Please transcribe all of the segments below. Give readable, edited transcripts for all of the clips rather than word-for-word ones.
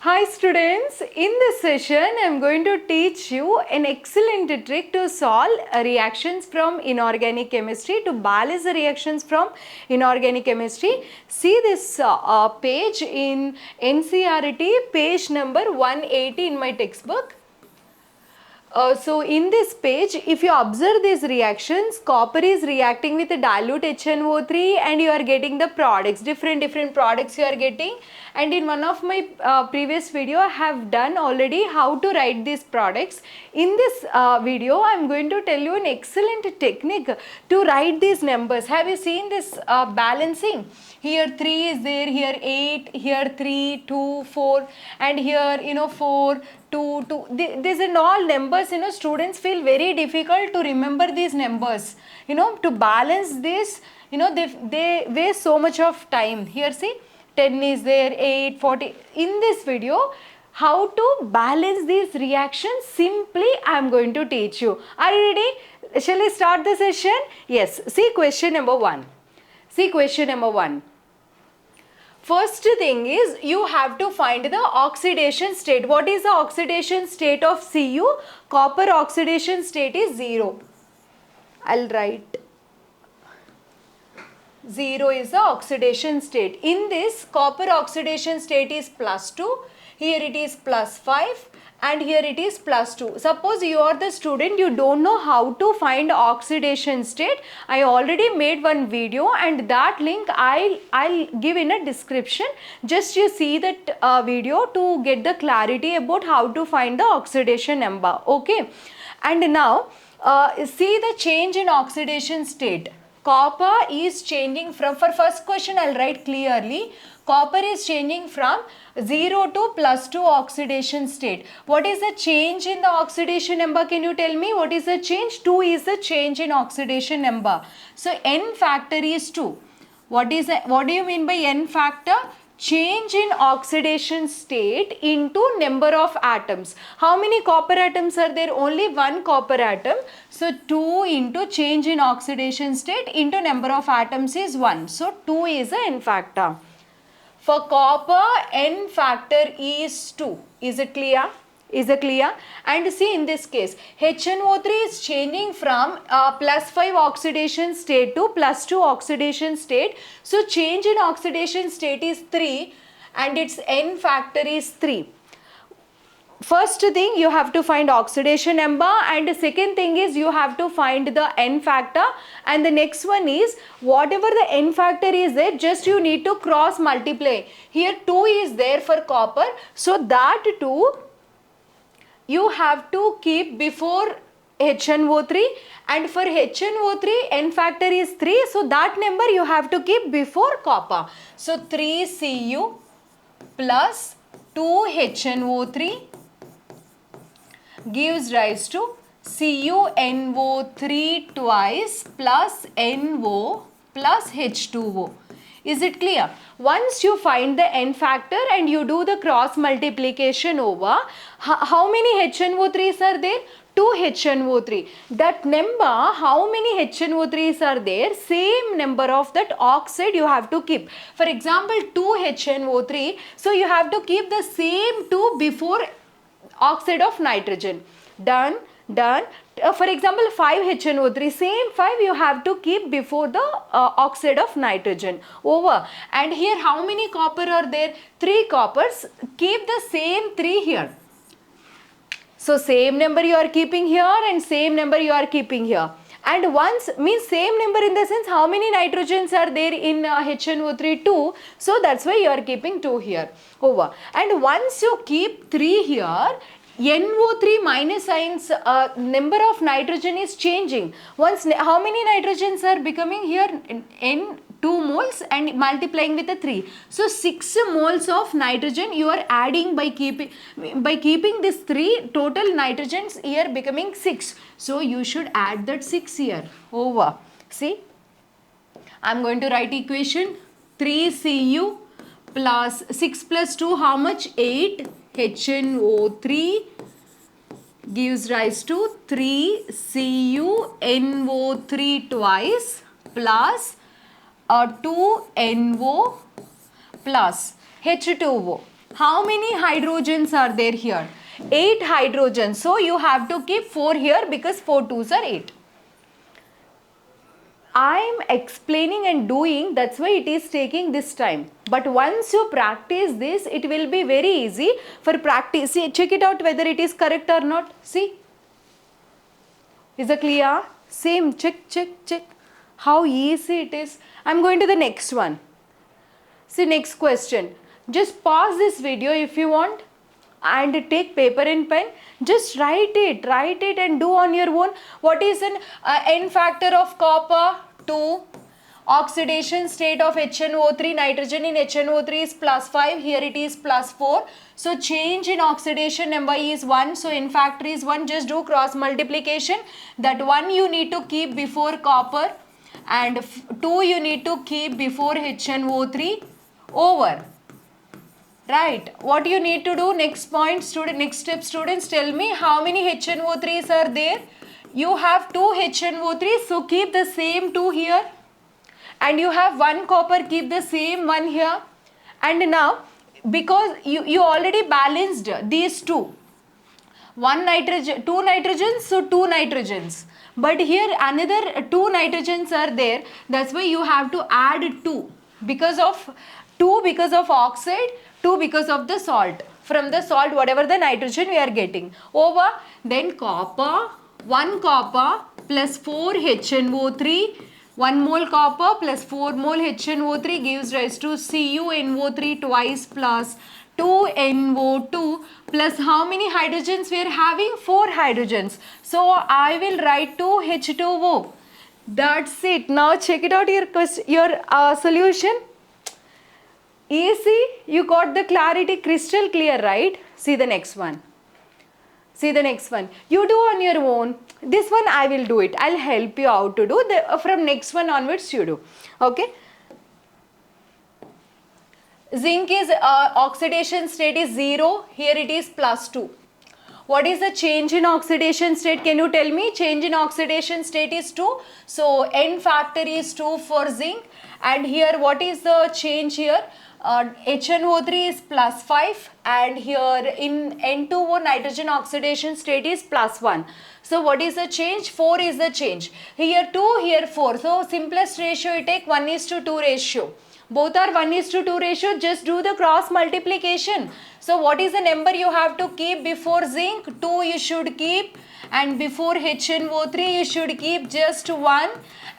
Hi students, in this session I am going to teach you an excellent trick to solve reactions from inorganic chemistry, to balance the reactions from inorganic chemistry. See this page in NCERT, page number 180 in my textbook. So in this page, if you observe these reactions, copper is reacting with a dilute HNO3 and you are getting the products, different products you are getting. And in one of my previous video, I have done already how to write these products. In this video, I am going to tell you an excellent technique to write these numbers. Have you seen this balancing? Here 3 is there, here 8, here 3, 2, 4 and here 4, 2, 2. These are all numbers, students feel very difficult to remember these numbers. To balance this, they waste so much of time. Here see, 10 is there, 8, 40. In this video, how to balance these reactions, simply I am going to teach you. Are you ready? Shall we start the session? Yes. See question number 1. See question number 1. First thing is you have to find the oxidation state. What is the oxidation state of Cu? Copper oxidation state is 0. I'll write 0 is the oxidation state. In this, copper oxidation state is +2. Here it is +5. And here it is +2. Suppose you are the student, you don't know how to find oxidation state. I already made one video and that link I'll give in a description. Just you see that video to get the clarity about how to find the oxidation number. Okay. And now see the change in oxidation state. Copper is changing from, for first question I'll write clearly, copper is changing from 0 to +2 oxidation state. What is the change in the oxidation number? Can you tell me what is the change? 2 is the change in oxidation number. So N factor is 2. What do you mean by N factor? Change in oxidation state into number of atoms. How many copper atoms are there? Only one copper atom. So 2 into change in oxidation state into number of atoms is 1. So 2 is the N factor. For copper, N factor is 2. Is it clear? Is it clear? And see in this case, HNO3 is changing from +5 oxidation state to +2 oxidation state. So change in oxidation state is 3 and its N factor is 3. First thing you have to find oxidation number, and the second thing is you have to find the N factor, and the next one is whatever the N factor is there, just you need to cross multiply. Here 2 is there for copper, so that 2 you have to keep before HNO3, and for HNO3 N factor is 3, so that number you have to keep before copper. So 3 Cu plus 2 HNO3 gives rise to CuNO3 twice plus NO plus H2O. Is it clear? Once you find the N factor and you do the cross multiplication over, how many HNO3s are there? 2 HNO3. That number, how many HNO3s are there? Same number of that oxide you have to keep. For example, 2 HNO3. So you have to keep the same 2 before oxide of nitrogen. Done. For example, 5 HNO3, same 5 you have to keep before the oxide of nitrogen. Over. And here how many copper are there? 3 coppers. Keep the same 3 here. So same number you are keeping here and same number you are keeping here. And once means same number in the sense how many nitrogens are there in HNO3? 2. So that's why you are keeping 2 here. Over. And once you keep 3 here, NO3 minus signs, number of nitrogen is changing. Once how many nitrogens are becoming here? N 2 moles and multiplying with the 3. So 6 moles of nitrogen you are adding by keeping this 3, total nitrogens here becoming 6. So you should add that 6 here. Over. See, I am going to write equation 3 Cu plus 6 plus 2, how much? 8 HNO3 gives rise to 3 CuNO3 twice plus 2 NO plus H2O. How many hydrogens are there here? 8 hydrogens. So you have to keep 4 here because 4 2s are 8. I am explaining and doing, that's why it is taking this time. But once you practice this, it will be very easy for practice. See, check it out whether it is correct or not. See. Is it clear? Same. Check, check, check. How easy it is. I am going to the next one. See, next question. Just pause this video if you want and take paper and pen. Just write it and do on your own. What is an N factor of copper? 2. Oxidation state of HNO3, nitrogen in HNO3 is plus 5, here it is plus 4. So change in oxidation number is 1, so N factor is 1, just do cross multiplication. That 1 you need to keep before copper and 2 you need to keep before HNO3 over. Right, what you need to do, next point, next step students, tell me how many HNO3s are there. You have 2 HNO3, so keep the same 2 here. And you have 1 copper, keep the same 1 here. And now, because you already balanced these 2. 1 nitrogen, 2 nitrogens, so 2 nitrogens. But here another 2 nitrogens are there. That's why you have to add 2. Because of oxide, 2 because of the salt. From the salt, whatever the nitrogen we are getting. Over, then copper, 1 copper plus 4 HNO3, 1 mole copper plus 4 mole HNO3 gives rise to CuNO3 twice plus 2NO2 plus how many hydrogens we are having? 4 hydrogens. So I will write 2H2O. That's it. Now check it out your solution. Easy. You got the clarity crystal clear, right? See the next one. See the next one. You do on your own. This one I will do it. I'll help you out to do. From next one onwards you do. Okay. Zinc is oxidation state is 0. Here it is plus 2. What is the change in oxidation state? Can you tell me? Change in oxidation state is 2. So N factor is 2 for zinc. And here what is the change here? HNO3 is plus 5 and here in N2O nitrogen oxidation state is plus 1. So what is the change? 4 is the change. Here 2, here 4. So simplest ratio you take 1:2 ratio. Both are 1:2 ratio. Just do the cross multiplication. So what is the number you have to keep before zinc? 2 you should keep and before HNO3 you should keep just 1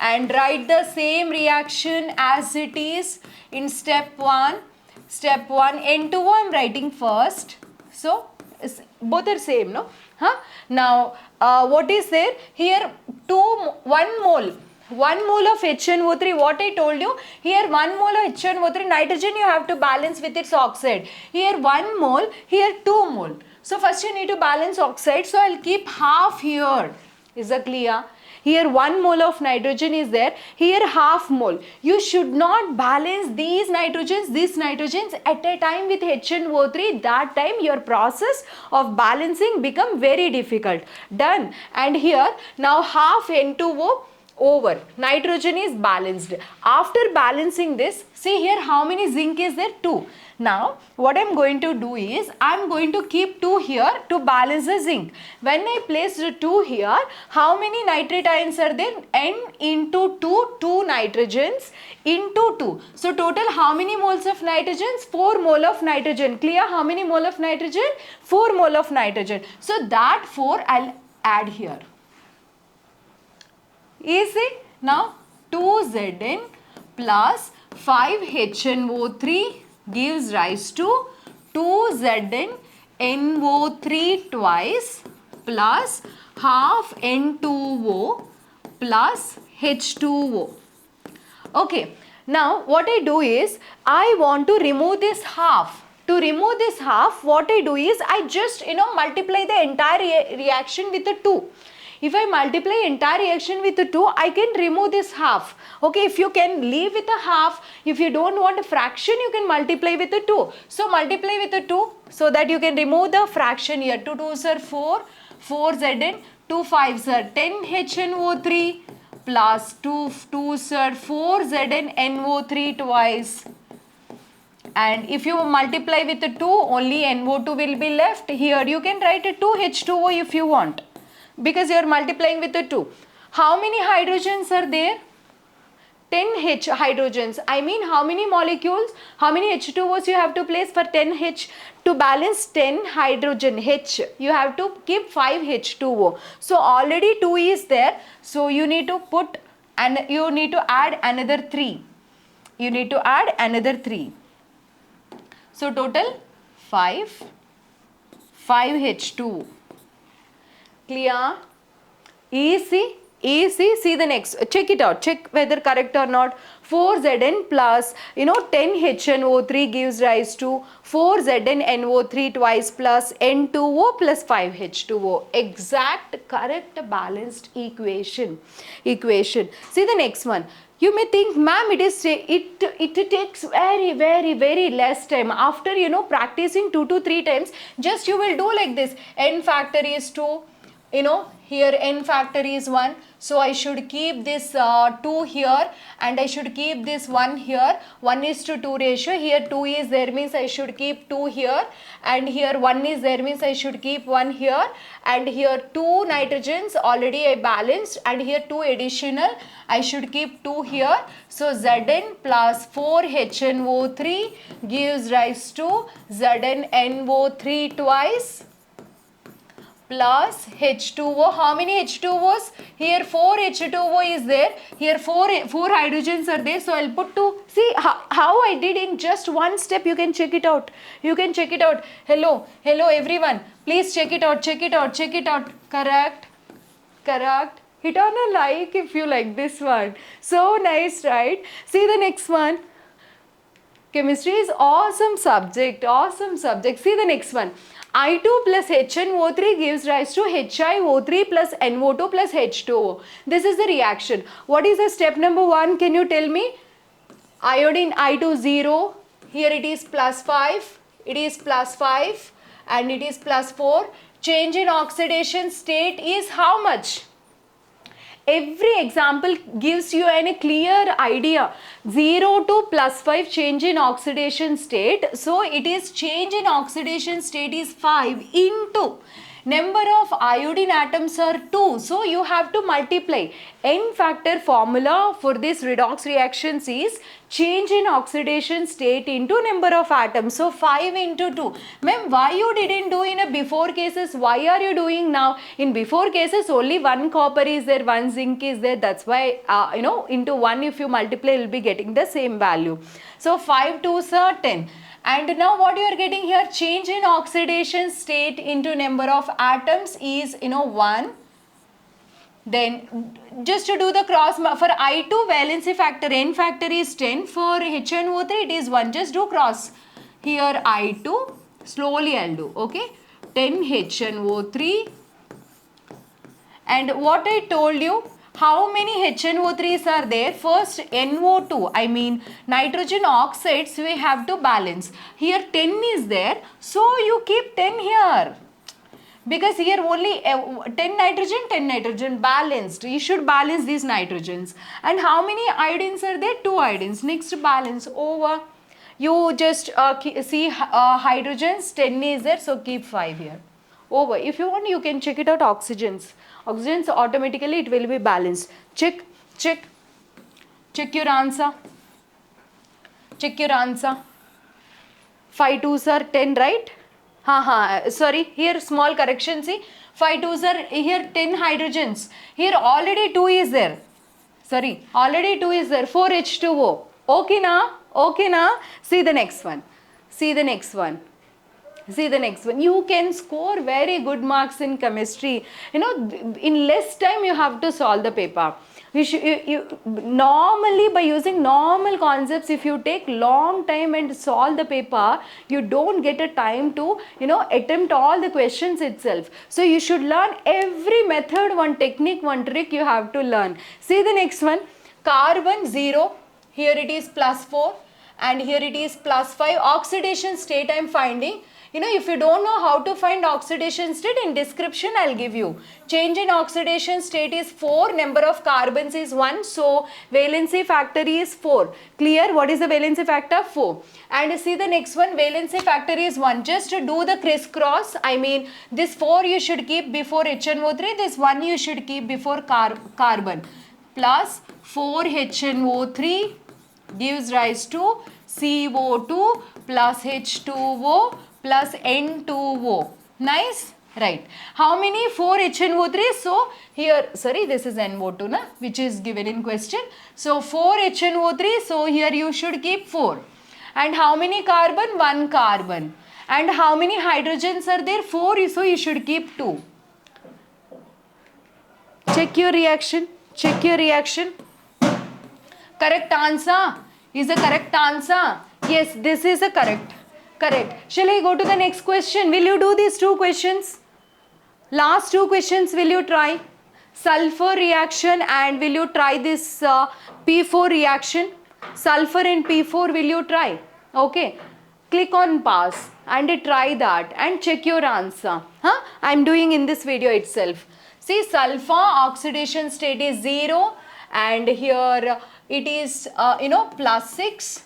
and write the same reaction as it is in step 1. Step 1 N2O I am writing first. So both are same, no? Now what is there? Here 1 mole. 1 mole of HNO3, what I told you, here 1 mole of HNO3 nitrogen you have to balance with its oxide. Here 1 mole, here 2 mole. So first you need to balance oxide, so I'll keep half here. Is that clear? Here 1 mole of nitrogen is there, here half mole. You should not balance these nitrogens at a time with HNO3. That time your process of balancing become very difficult. Done. And here now half N2O over. Nitrogen is balanced. After balancing this, see here how many zinc is there? 2. Now what I am going to do is I am going to keep 2 here to balance the zinc. When I place the 2 here, how many nitrate ions are there? N into 2, 2 nitrogens into 2. So total how many moles of nitrogen? 4 mole of nitrogen. Clear? How many mole of nitrogen? 4 mole of nitrogen. So that 4 I'll add here. Easy. Now 2Zn plus 5HNO3 gives rise to 2Zn NO3 twice plus half N2O plus H2O. Okay. Now what I do is I want to remove this half. To remove this half, what I do is I just multiply the entire reaction with the 2. If I multiply entire reaction with the 2, I can remove this half. Okay, if you can leave with a half, if you don't want a fraction, you can multiply with the 2. So multiply with the 2 so that you can remove the fraction here. 2 2s are 4, 4Zn, 2 5s are 10 HNO3 plus 2 2s are 4Zn NO3 twice And if you multiply with the 2, only NO2 will be left. Here you can write a 2H2O if you want, because you are multiplying with the 2. How many hydrogens are there? 10 H hydrogens. I mean, how many molecules, how many H2Os you have to place for 10 H? To balance 10 hydrogen H, you have to keep 5 H2O. So already 2 is there. So you need to put, and you need to add another 3. You need to add another 3. So total 5 H2. Clear? Easy. Easy. See the next. Check it out. Check whether correct or not. 4Zn plus, 10HNO3 gives rise to 4ZnNO3 twice plus N2O plus 5H2O. Exact, correct, balanced equation. See the next one. You may think, ma'am, it takes very less time. After, practicing 2 to 3 times, just you will do like this. N factor is 2. Here N factor is 1. So I should keep this 2 here, and I should keep this 1 here. 1:2 ratio. Here 2 is there, means I should keep 2 here. And here 1 is there, means I should keep 1 here. And here 2 nitrogens already I balanced. And here 2 additional. I should keep 2 here. So Zn plus 4HNO3 gives rise to ZnNO3 twice plus H2O. How many H2Os? Here 4 H2O is there. Here 4 hydrogens are there. So I'll put 2. See how I did in just one step. You can check it out. You can check it out. Hello everyone. Please check it out. Correct. Hit on a like if you like this one. So nice, right? See the next one. Chemistry is awesome subject. See the next one. I2 plus HNO3 gives rise to HiO3 plus NO2 plus H2O. This is the reaction. What is the step number 1? Can you tell me? Iodine I2 0. Here it is plus 5. It is plus 5. And it is plus 4. Change in oxidation state is how much? Every example gives you a clear idea. 0 to plus 5 change in oxidation state. So it is change in oxidation state is 5 into number of iodine atoms are 2. So you have to multiply. N factor formula for this redox reactions is change in oxidation state into number of atoms. So 5 into 2. Ma'am, why you didn't do in a before cases? Why are you doing now? In before cases only 1 copper is there, 1 zinc is there. That's why into 1 if you multiply you will be getting the same value. So 5 2s are 10. And now what you are getting here, change in oxidation state into number of atoms is 1. Then just to do the cross, for I2 valency factor, N factor is 10. For HNO3 it is 1. Just do cross. Here I2, slowly I'll do, okay. 10 HNO3. And what I told you, how many HNO3s are there? First NO2, I mean nitrogen oxides we have to balance. Here 10 is there, so you keep 10 here. Because here only 10 nitrogen balanced. You should balance these nitrogens. And how many iodines are there? 2 iodines. Next balance over. You just see hydrogens, 10 is there, so keep 5 here. Over. If you want, you can check it out oxygens. Oxygens automatically it will be balanced. Check your answer. 5 2s are 10, right? Sorry, here small correction, see. 5 2s are here 10 hydrogens. Here already 2 is there. Sorry, already 2 is there. 4 H2O. Okay na? See the next one. You can score very good marks in chemistry. In less time you have to solve the paper. Normally by using normal concepts, if you take long time and solve the paper, you don't get a time to attempt all the questions itself. So you should learn every method, one technique, one trick you have to learn. See the next one. Carbon 0. Here it is plus 4 and here it is plus 5. Oxidation state I am finding. You know, if you don't know how to find oxidation state, in description I'll give you. Change in oxidation state is 4, number of carbons is 1, so valency factor is 4. Clear? What is the valency factor? 4. And see the next one, valency factor is 1. Just to do the crisscross, I mean this 4 you should keep before HNO3, this 1 you should keep before carbon. Plus 4HNO3 gives rise to CO2 plus H2O plus N2O. Nice? Right. How many? 4 HNO3. So here, sorry, this is NO2, na, which is given in question. So 4 HNO3. So here you should keep 4. And how many carbon? 1 carbon. And how many hydrogens are there? 4. So you should keep 2. Check your reaction. Check your reaction. Correct answer. Is the correct answer? Yes, this is a correct. Correct. Shall I go to the next question? Will you do these 2 questions? Last 2 questions will you try? Sulfur reaction, and will you try this P4 reaction? Sulfur and P4 will you try? Okay. Click on pass and try that and check your answer. Huh? I am doing in this video itself. See, sulfur oxidation state is 0 and here it is plus 6.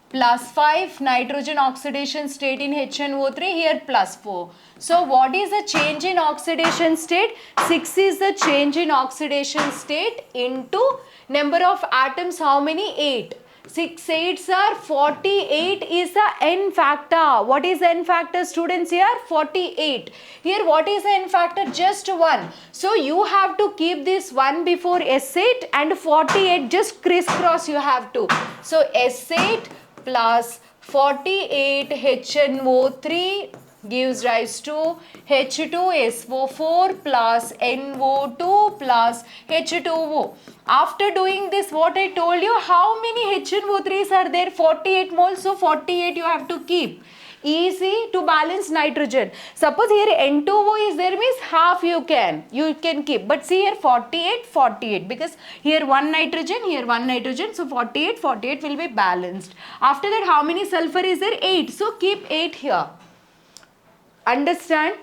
Plus 5, nitrogen oxidation state in HNO3, here plus 4. So what is the change in oxidation state? 6 is the change in oxidation state into number of atoms, how many? 8. 6 8s are 48 is the N factor. What is N factor, students, here? 48. Here what is the N factor? Just 1. So you have to keep this 1 before S8 and 48, just crisscross you have to. So S8 plus 48 HNO3 gives rise to H2SO4 plus NO2 plus H2O. After doing this, what I told you, how many HNO3s are there? 48 moles. So 48 you have to keep. Easy to balance nitrogen. Suppose here N2O is there, means half you can keep. But see here 48 because here 1 nitrogen. So 48 will be balanced. After that, how many sulfur is there? 8. So keep 8 here. Understand?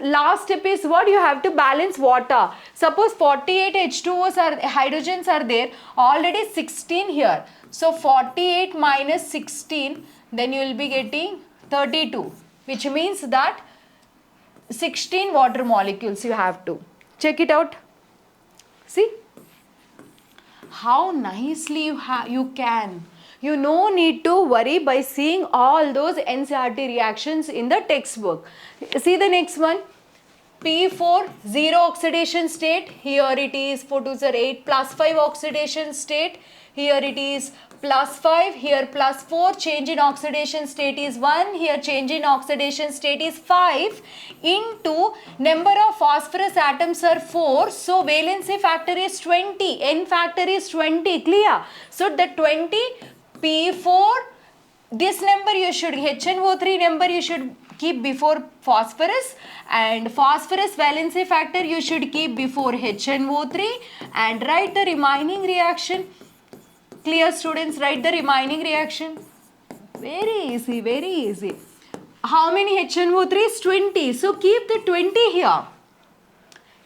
Last step is what? You have to balance water. Suppose 48 H2Os hydrogens are there, already 16 here. So 48 minus 16, then you will be getting 32, which means that 16 water molecules you have to. Check it out. See how nicely you can. You no need to worry by seeing all those NCERT reactions in the textbook. See the next one. P4, 0 oxidation state. Here it is 4 2s are 8, plus 5 oxidation state. Here it is plus 5, here plus 4. Change in oxidation state is 1. Here change in oxidation state is 5 into number of phosphorus atoms are 4. So valency factor is 20. N factor is 20. Clear? So the 20 P4, this number you should, HNO3 number you should keep before phosphorus, and phosphorus valency factor you should keep before HNO3, and write the remaining reaction. Clear, students? Write the remaining reaction. Very easy, very easy. How many HNO3 is 20? So keep the 20 here.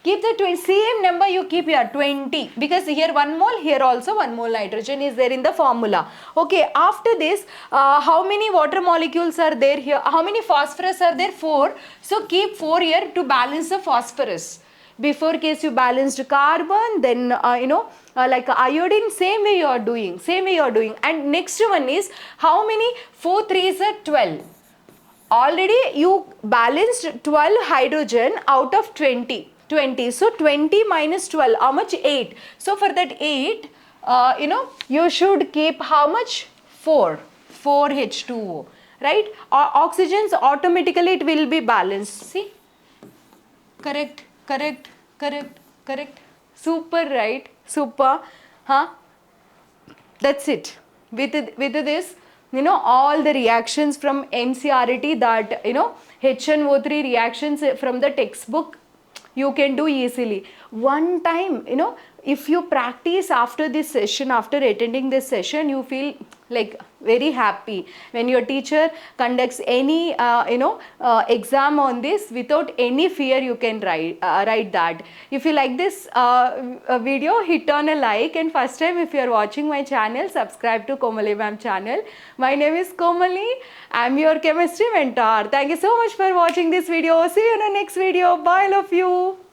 Keep the 20, same number you keep here, 20, because here 1 mole, here also 1 mole nitrogen is there in the formula. Okay, after this, how many water molecules are there here? How many phosphorus are there? 4. So keep 4 here to balance the phosphorus. Before case you balanced carbon, then like iodine, same way you are doing. And next one is, how many? 4 3s are 12. Already you balanced 12 hydrogen out of 20. So 20 minus 12, how much? 8. So for that 8, you should keep how much? 4 H2O, right? Oxygens, automatically it will be balanced. See? Correct. Super, right? Super. Huh? That's it. With this, all the reactions from NCERT that, HNO3 reactions from the textbook, you can do easily. One time, if you practice after this session, after attending this session, you feel like very happy when your teacher conducts any exam on this. Without any fear you can write that. If you like this video, hit on a like, and first time if you are watching my channel, subscribe to Komali Mam channel. My name is Komali. I am your chemistry mentor. Thank you so much for watching this video. See you in the next video. Bye, love you.